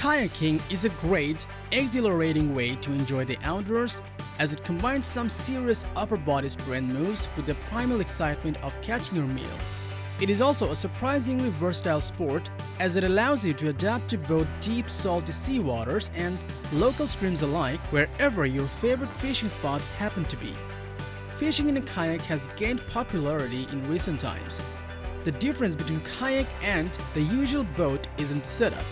Kayaking is a great, exhilarating way to enjoy the outdoors as it combines some serious upper body strength moves with the primal excitement of catching your meal. It is also a surprisingly versatile sport as it allows you to adapt to both deep salty sea waters and local streams alike wherever your favorite fishing spots happen to be. Fishing in a kayak has gained popularity in recent times. The difference between kayak and the usual boat is in the setup,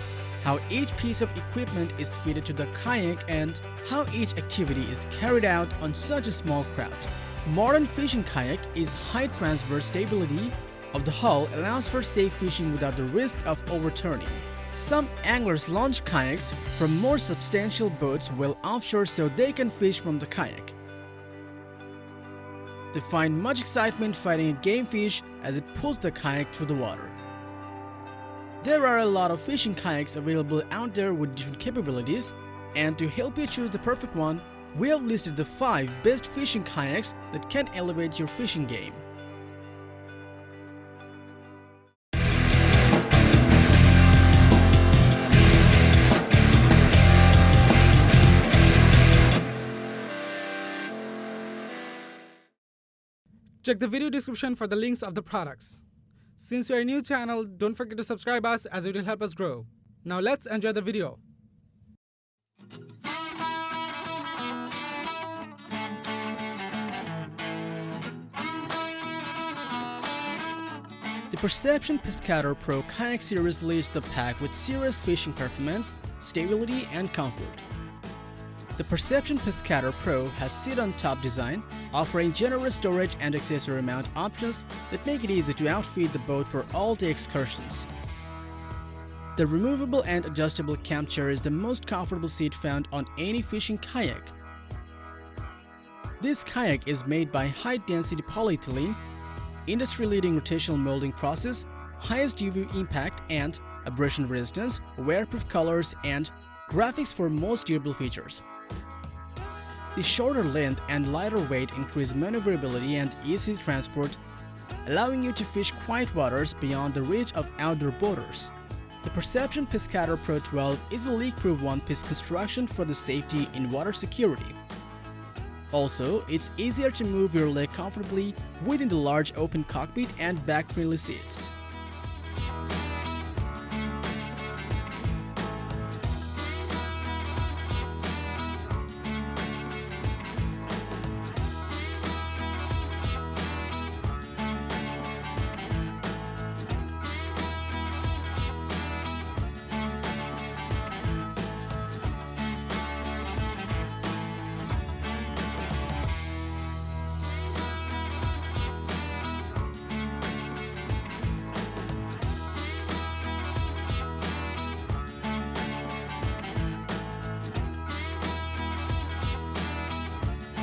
how each piece of equipment is fitted to the kayak and how each activity is carried out on such a small craft. Modern fishing kayak is high transverse stability of the hull allows for safe fishing without the risk of overturning. Some anglers launch kayaks from more substantial boats well offshore so they can fish from the kayak. They find much excitement fighting a game fish as it pulls the kayak through the water. There are a lot of fishing kayaks available out there with different capabilities, and to help you choose the perfect one, we have listed the 5 best fishing kayaks that can elevate your fishing game. Check the video description for the links of the products. Since you are a new channel, don't forget to subscribe us as it will help us grow. Now let's enjoy the video. The Perception Pescador Pro Kayak Series leads the pack with serious fishing performance, stability, and comfort. The Perception Pescador Pro has sit-on-top design, offering generous storage and accessory mount options that make it easy to outfit the boat for all-day excursions. The removable and adjustable camp chair is the most comfortable seat found on any fishing kayak. This kayak is made by high-density polyethylene, industry-leading rotational molding process, highest UV impact and abrasion resistance, wear-proof colors, and graphics for most durable features. The shorter length and lighter weight increase maneuverability and easy transport, allowing you to fish quiet waters beyond the reach of outdoor boaters. The Perception Pescador Pro 12 is a leak-proof one-piece construction for the safety in water security. Also, it's easier to move your leg comfortably within the large open cockpit and back-friendly seats.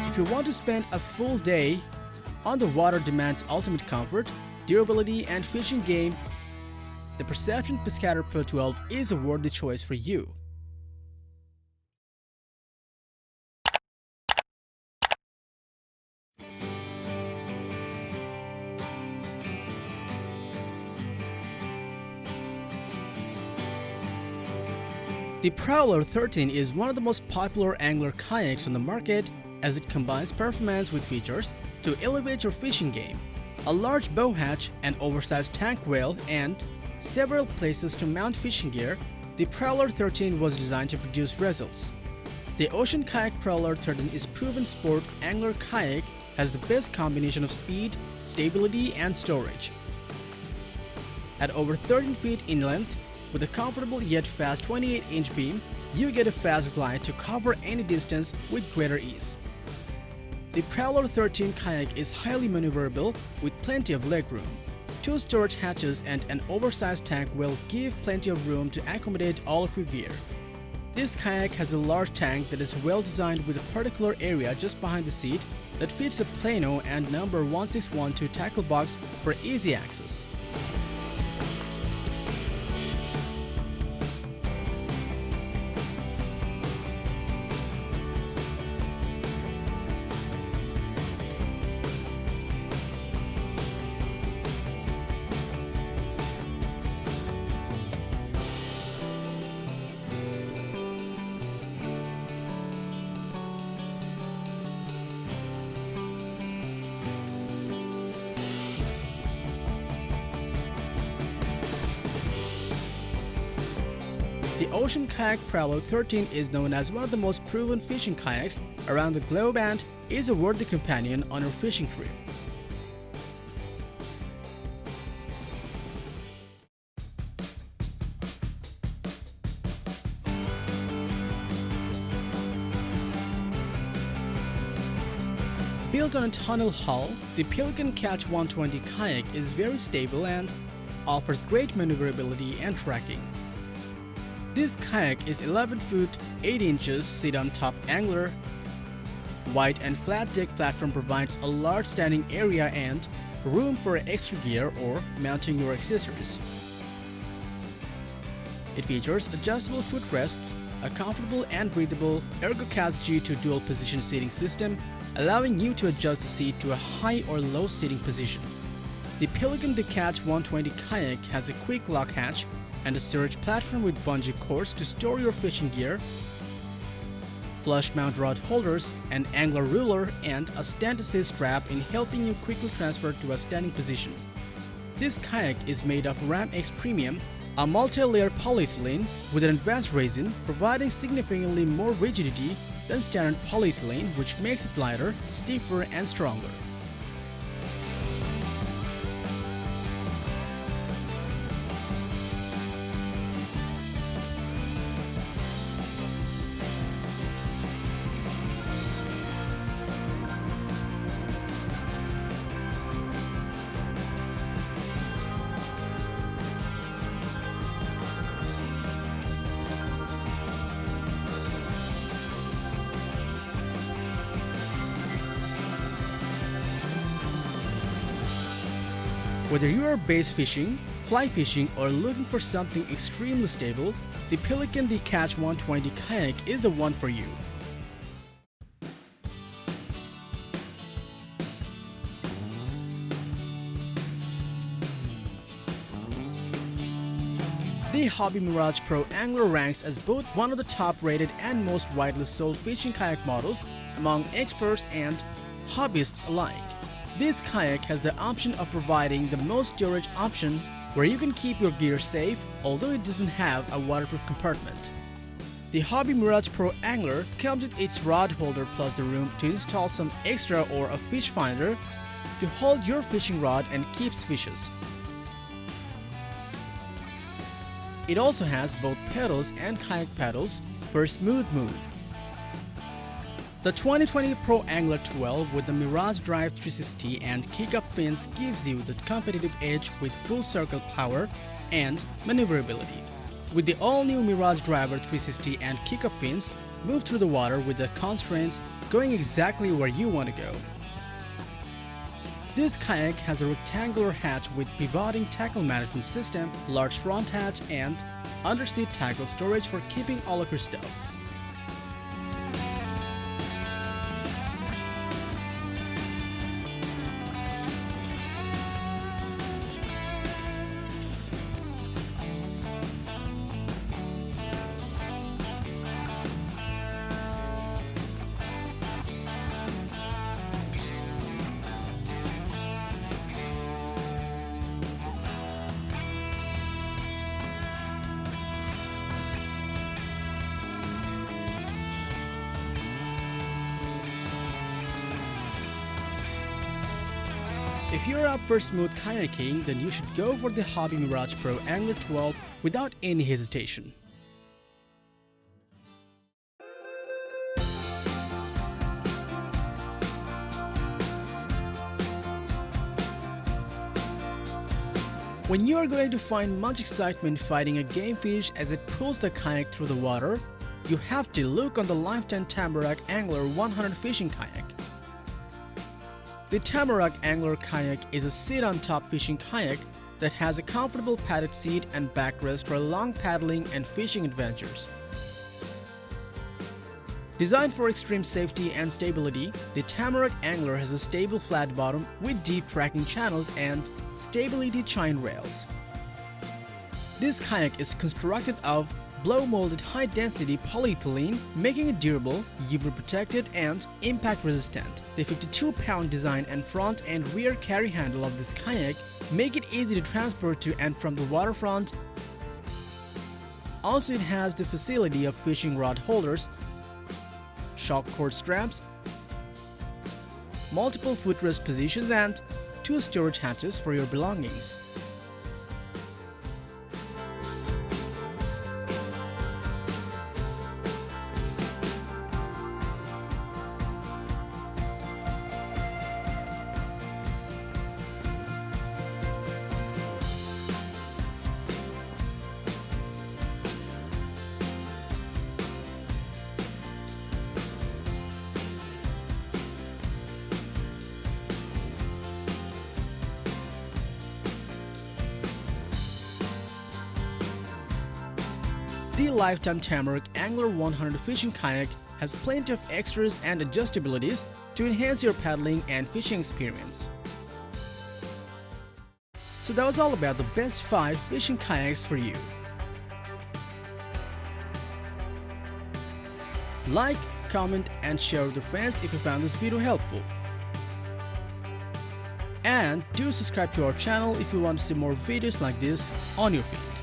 If you want to spend a full day on the water demands ultimate comfort, durability, and fishing game, the Perception Pescador Pro 12 is a worthy choice for you. The Prowler 13 is one of the most popular angler kayaks on the market as it combines performance with features to elevate your fishing game. A large bow hatch, an oversized tank whale, and several places to mount fishing gear, the Prowler 13 was designed to produce results. The Ocean Kayak Prowler 13 is proven sport angler kayak, has the best combination of speed, stability, and storage. At over 13 feet in length, with a comfortable yet fast 28-inch beam, you get a fast glide to cover any distance with greater ease. The Prowler 13 kayak is highly maneuverable with plenty of legroom. 2 storage hatches and an oversized tank will give plenty of room to accommodate all of your gear. This kayak has a large tank that is well designed with a particular area just behind the seat that fits a Plano and number 1612 tackle box for easy access. The Ocean Kayak Prowler 13 is known as one of the most proven fishing kayaks around the globe and is a worthy companion on your fishing trip. Built on a tunnel hull, the Pelican Catch 120 kayak is very stable and offers great maneuverability and tracking. This kayak is 11 foot 8 inches sit-on-top angler. Wide and flat deck platform provides a large standing area and room for extra gear or mounting your accessories. It features adjustable footrests, a comfortable and breathable ErgoCast G2 dual position seating system, allowing you to adjust the seat to a high or low seating position. The Pelican Catch 120 kayak has a quick lock hatch and a storage platform with bungee cords to store your fishing gear, flush mount rod holders, an angler ruler, and a stand assist strap in helping you quickly transfer to a standing position. This kayak is made of Ram X Premium, a multi-layer polyethylene with an advanced resin, providing significantly more rigidity than standard polyethylene, which makes it lighter, stiffer, and stronger. Whether you are bass fishing, fly fishing, or looking for something extremely stable, the Pelican Catch 120 kayak is the one for you. The Hobie Mirage Pro Angler ranks as both one of the top-rated and most widely sold fishing kayak models among experts and hobbyists alike. This kayak has the option of providing the most storage option where you can keep your gear safe, although it doesn't have a waterproof compartment. The Hobie Mirage Pro Angler comes with its rod holder plus the room to install some extra or a fish finder to hold your fishing rod and keeps fishes. It also has both pedals and kayak paddles for a smooth move. The 2020 Pro Angler 12 with the Mirage Drive 360 and kick-up fins gives you the competitive edge with full circle power and maneuverability. With the all-new Mirage Driver 360 and kick-up fins, move through the water with the constraints going exactly where you want to go. This kayak has a rectangular hatch with pivoting tackle management system, large front hatch, and underseat tackle storage for keeping all of your stuff. If you're up for smooth kayaking, then you should go for the Hobie Mirage Pro Angler 12 without any hesitation. When you are going to find much excitement fighting a game fish as it pulls the kayak through the water, you have to look on the Lifetime Tamarack Angler 100 fishing kayak. The Tamarack Angler kayak is a sit-on-top fishing kayak that has a comfortable padded seat and backrest for long paddling and fishing adventures. Designed for extreme safety and stability, the Tamarack Angler has a stable flat bottom with deep tracking channels and stability chain rails. This kayak is constructed of blow-molded high-density polyethylene, making it durable, UV-protected, and impact-resistant. The 52-pound design and front and rear carry handle of this kayak make it easy to transport to and from the waterfront. Also, it has the facility of fishing rod holders, shock cord straps, multiple footrest positions, and 2 storage hatches for your belongings. The Lifetime Tamarack Angler 100 Fishing Kayak has plenty of extras and adjustabilities to enhance your paddling and fishing experience. So that was all about the best 5 fishing kayaks for you. Like, comment, and share with your friends if you found this video helpful. And do subscribe to our channel if you want to see more videos like this on your feed.